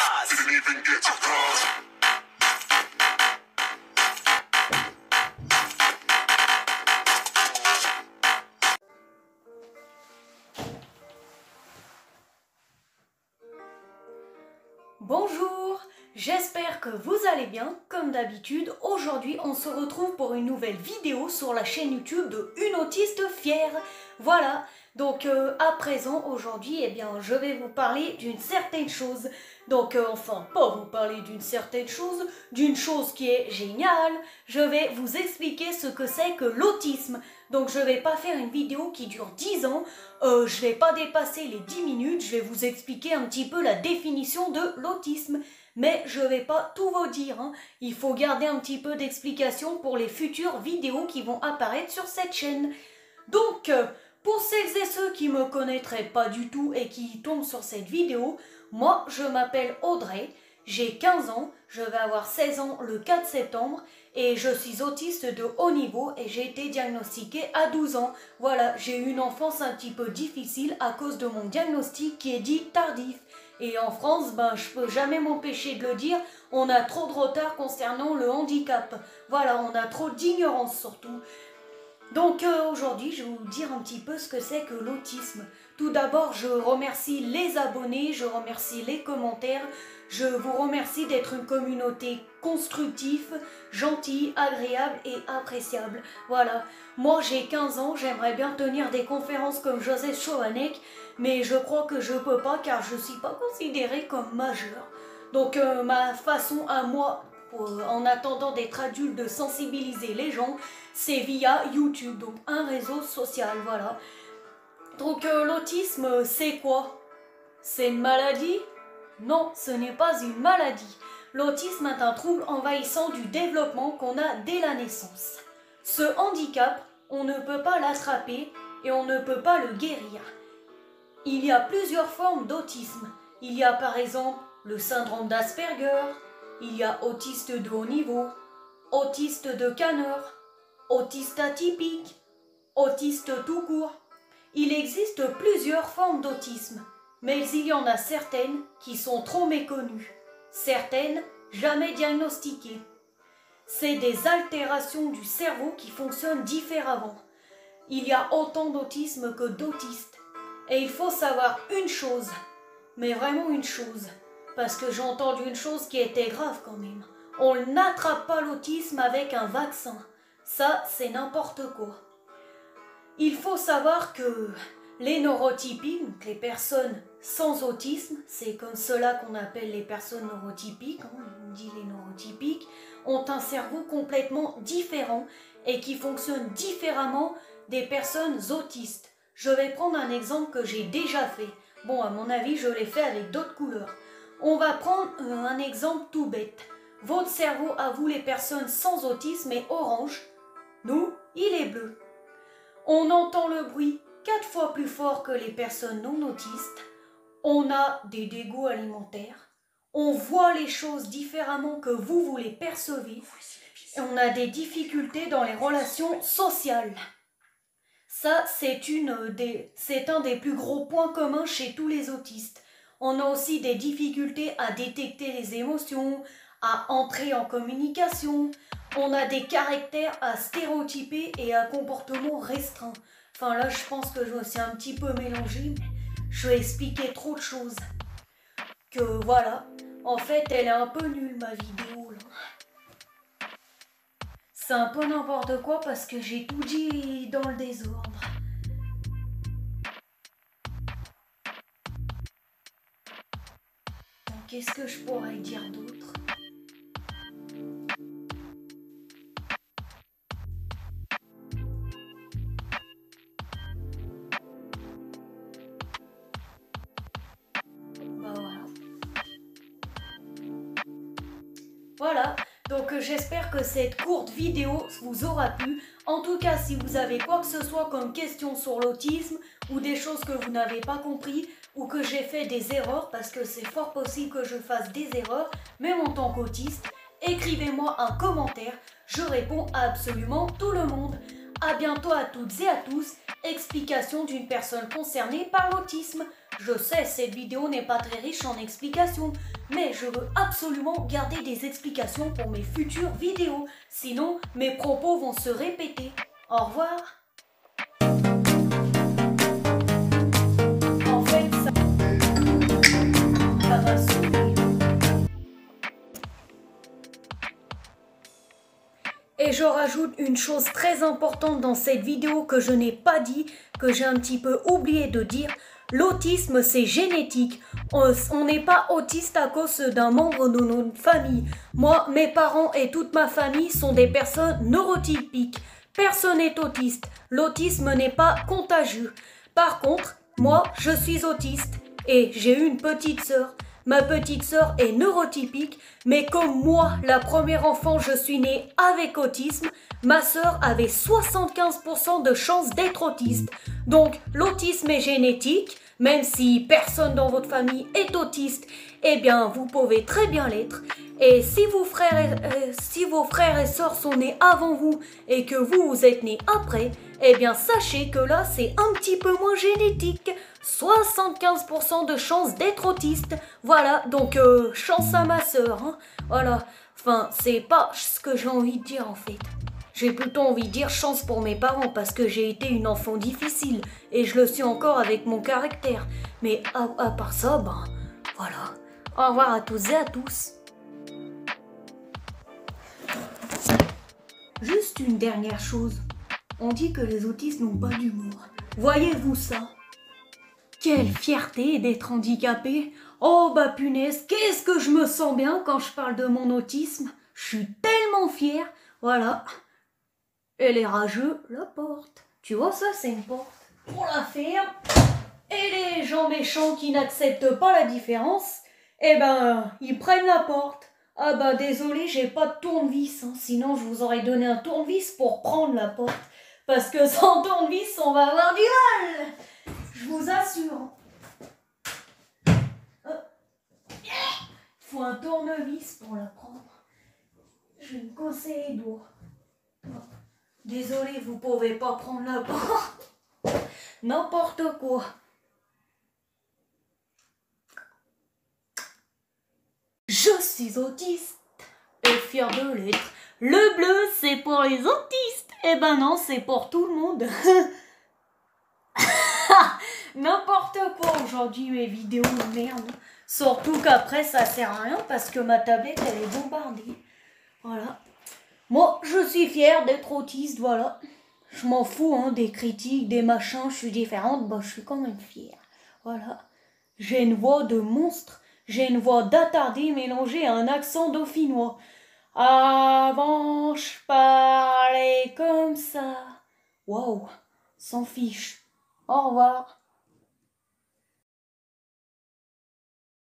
scars. Didn't even get to cross. Bonjour, j'espère que vous allez bien. Comme d'habitude, aujourd'hui on se retrouve pour une nouvelle vidéo sur la chaîne YouTube de Une Autiste Fière. Voilà, donc à présent, aujourd'hui, je vais vous parler d'une certaine chose. Donc enfin, pas vous parler d'une certaine chose, d'une chose qui est géniale. Je vais vous expliquer ce que c'est que l'autisme. Donc je vais pas faire une vidéo qui dure 10 ans, je vais pas dépasser les 10 minutes, je vais vous expliquer un petit peu la définition de l'autisme. Mais je vais pas tout vous dire, hein. Il faut garder un petit peu d'explication pour les futures vidéos qui vont apparaître sur cette chaîne. Donc, pour celles et ceux qui me connaîtraient pas du tout et qui tombent sur cette vidéo, moi je m'appelle Audrey, j'ai 15 ans, je vais avoir 16 ans le 4 septembre et je suis autiste de haut niveau et j'ai été diagnostiquée à 12 ans. Voilà, j'ai eu une enfance un petit peu difficile à cause de mon diagnostic qui est dit tardif. Et en France, je peux jamais m'empêcher de le dire, on a trop de retard concernant le handicap. Voilà, on a trop d'ignorance surtout. Donc aujourd'hui, je vais vous dire un petit peu ce que c'est que l'autisme. Tout d'abord, je remercie les abonnés, je remercie les commentaires, je vous remercie d'être une communauté constructive, gentille, agréable et appréciable. Voilà, moi j'ai 15 ans, j'aimerais bien tenir des conférences comme Joseph Chovanec, mais je crois que je peux pas car je suis pas considérée comme majeure. Donc ma façon à moi, en attendant d'être adulte, de sensibiliser les gens, c'est via YouTube, donc un réseau social, voilà. Donc l'autisme, c'est quoi? C'est une maladie? Non, ce n'est pas une maladie. L'autisme est un trouble envahissant du développement qu'on a dès la naissance. Ce handicap, on ne peut pas l'attraper et on ne peut pas le guérir. Il y a plusieurs formes d'autisme. Il y a par exemple le syndrome d'Asperger, il y a autiste de haut niveau, autiste de Kanner, autiste atypique, autiste tout court. Il existe plusieurs formes d'autisme, mais il y en a certaines qui sont trop méconnues, certaines jamais diagnostiquées. C'est des altérations du cerveau qui fonctionnent différemment. Il y a autant d'autisme que d'autistes. Et il faut savoir une chose, mais vraiment une chose, parce que j'ai entendu une chose qui était grave quand même. On n'attrape pas l'autisme avec un vaccin. Ça, c'est n'importe quoi. Il faut savoir que les neurotypiques, donc les personnes sans autisme, c'est comme cela qu'on appelle les personnes neurotypiques, on dit les neurotypiques, ont un cerveau complètement différent et qui fonctionne différemment des personnes autistes. Je vais prendre un exemple que j'ai déjà fait. Bon, à mon avis, je l'ai fait avec d'autres couleurs. On va prendre un exemple tout bête. Votre cerveau, à vous les personnes sans autisme, est orange. Nous, il est bleu. On entend le bruit 4 fois plus fort que les personnes non autistes. On a des dégoûts alimentaires. On voit les choses différemment que vous les percevez. Et on a des difficultés dans les relations sociales. Ça, c'est un des plus gros points communs chez tous les autistes. On a aussi des difficultés à détecter les émotions, à entrer en communication. On a des caractères à stéréotyper et un comportement restreint. Enfin là, je pense que je me suis un petit peu mélangée, mais je vais expliquer trop de choses. Que voilà, en fait, elle est un peu nulle ma vidéo là. C'est un peu n'importe quoi parce que j'ai tout dit dans le désordre. Donc, qu'est-ce que je pourrais dire d'autre? Voilà, donc j'espère que cette courte vidéo vous aura plu. En tout cas, si vous avez quoi que ce soit comme question sur l'autisme ou des choses que vous n'avez pas compris ou que j'ai fait des erreurs, parce que c'est fort possible que je fasse des erreurs, même en tant qu'autiste, écrivez-moi un commentaire, je réponds à absolument tout le monde. A bientôt à toutes et à tous, explication d'une personne concernée par l'autisme. Je sais, cette vidéo n'est pas très riche en explications, mais je veux absolument garder des explications pour mes futures vidéos. Sinon, mes propos vont se répéter. Au revoir. En fait, ça va s'ouvrir. Et je rajoute une chose très importante dans cette vidéo que je n'ai pas dit, que j'ai un petit peu oublié de dire. L'autisme, c'est génétique. On n'est pas autiste à cause d'un membre de notre famille. Moi, mes parents et toute ma famille sont des personnes neurotypiques. Personne n'est autiste. L'autisme n'est pas contagieux. Par contre, moi, je suis autiste et j'ai une petite sœur. Ma petite sœur est neurotypique, mais comme moi, la première enfant, je suis née avec autisme, ma sœur avait 75% de chances d'être autiste. Donc, l'autisme est génétique, même si personne dans votre famille est autiste, eh bien, vous pouvez très bien l'être. Et si vos frères et sœurs sont nés avant vous et que vous êtes nés après, eh bien, sachez que là, c'est un petit peu moins génétique. 75% de chance d'être autiste. Voilà, donc chance à ma sœur. Hein. Voilà, enfin, c'est pas ce que j'ai envie de dire en fait. J'ai plutôt envie de dire chance pour mes parents parce que j'ai été une enfant difficile et je le suis encore avec mon caractère. Mais à part ça, ben voilà. Au revoir à tous et à tous. Juste une dernière chose. On dit que les autistes n'ont pas d'humour. Voyez-vous ça? Quelle fierté d'être handicapé. Oh bah punaise, qu'est-ce que je me sens bien quand je parle de mon autisme. Je suis tellement fière. Voilà. Et les rageux, la porte. Tu vois ça, c'est une porte. On la ferme. Et les gens méchants qui n'acceptent pas la différence, eh ben, ils prennent la porte. Ah bah désolé, j'ai pas de tournevis, hein, sinon je vous aurais donné un tournevis pour prendre la porte. Parce que sans tournevis, on va avoir du mal. Je vous assure. Il faut un tournevis pour la prendre. Je vais me casser les doigts. Désolé, vous pouvez pas prendre la porte. N'importe quoi. Je suis autiste et fière de l'être. Le bleu, c'est pour les autistes. Eh ben non, c'est pour tout le monde. N'importe quoi aujourd'hui, mes vidéos de merde. Surtout qu'après, ça sert à rien parce que ma tablette, elle est bombardée. Voilà. Moi, je suis fière d'être autiste, voilà. Je m'en fous, hein, des critiques, des machins, je suis différente, bah je suis quand même fière. Voilà. J'ai une voix de monstre. J'ai une voix d'attardé mélangée à un accent dauphinois. Avant, je parlais comme ça. Waouh, s'en fiche. Au revoir.